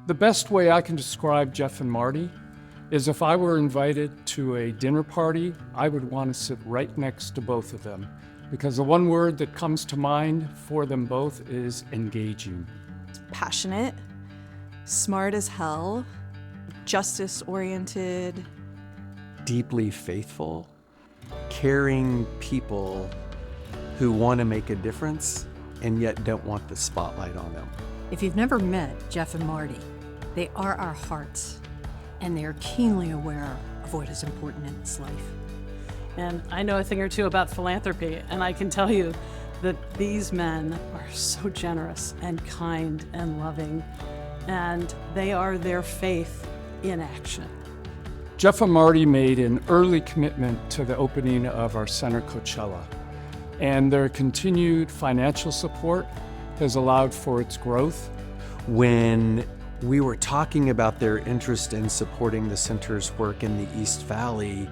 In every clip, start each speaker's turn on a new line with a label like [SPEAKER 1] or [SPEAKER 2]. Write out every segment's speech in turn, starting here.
[SPEAKER 1] The best way I can describe Jeff and Marty is if I were invited to a dinner party, I would want to sit right next to both of them, because the one word that comes to mind for them both is engaging.
[SPEAKER 2] Passionate, smart as hell, justice-oriented.
[SPEAKER 3] Deeply faithful, caring people who want to make a difference and yet don't want the spotlight on them.
[SPEAKER 4] If you've never met Jeff and Marty, they are our hearts, and they are keenly aware of what is important in this life.
[SPEAKER 5] And I know a thing or two about philanthropy, and I can tell you that these men are so generous and kind and loving, and they are their faith in action.
[SPEAKER 1] Jeff and Marty made an early commitment to the opening of our Center Coachella, and their continued financial support has allowed for its growth.
[SPEAKER 3] When we were talking about their interest in supporting the center's work in the East Valley,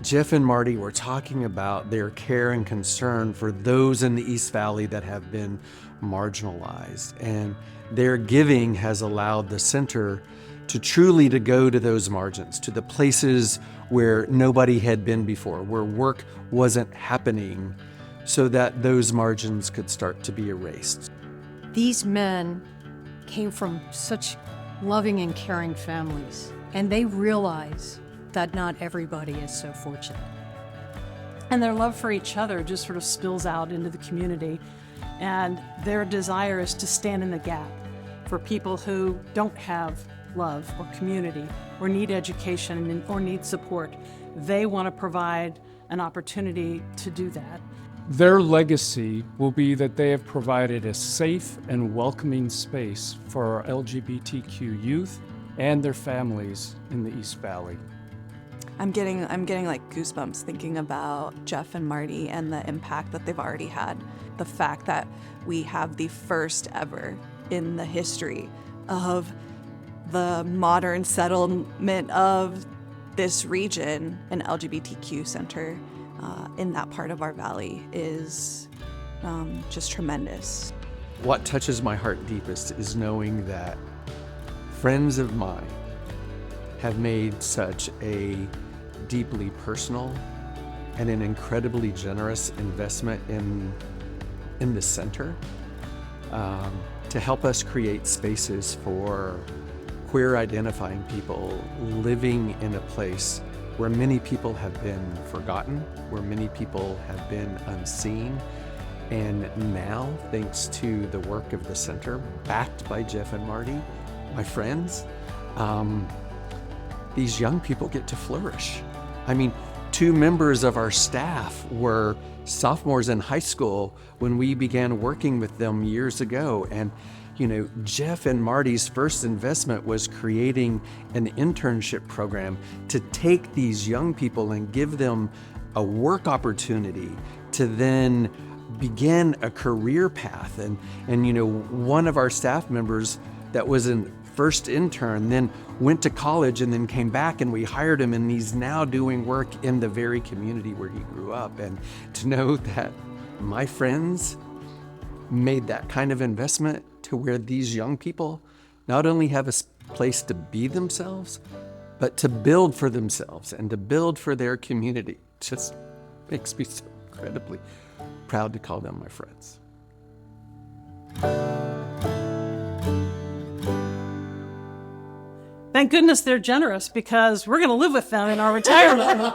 [SPEAKER 3] Jeff and Marty were talking about their care and concern for those in the East Valley that have been marginalized. And their giving has allowed the center to truly to go to those margins, to the places where nobody had been before, where work wasn't happening, so that those margins could start to be erased.
[SPEAKER 4] These men came from such loving and caring families, and they realize that not everybody is so fortunate.
[SPEAKER 5] And their love for each other just sort of spills out into the community, and their desire is to stand in the gap for people who don't have love or community or need education or need support. They want to provide an opportunity to do that.
[SPEAKER 1] Their legacy will be that they have provided a safe and welcoming space for our LGBTQ youth and their families in the East Valley.
[SPEAKER 2] I'm getting like goosebumps thinking about Jeff and Marty and the impact that they've already had. The fact that we have the first ever in the history of the modern settlement of this region, an LGBTQ center in that part of our valley is just tremendous.
[SPEAKER 3] What touches my heart deepest is knowing that friends of mine have made such a deeply personal and an incredibly generous investment in the center to help us create spaces for queer identifying people living in a place where many people have been forgotten, where many people have been unseen. And now, thanks to the work of the center, backed by Jeff and Marty, my friends, these young people get to flourish. I mean, 2 members of our staff were sophomores in high school when we began working with them years ago. And you know, Jeff and Marty's first investment was creating an internship program to take these young people and give them a work opportunity to then begin a career path. And you know, one of our staff members that was a first intern then went to college and then came back, and we hired him, and he's now doing work in the very community where he grew up. And to know that my friends made that kind of investment to where these young people not only have a place to be themselves, but to build for themselves and to build for their community, just makes me so incredibly proud to call them my friends.
[SPEAKER 5] Thank goodness they're generous, because we're going to live with them in our retirement.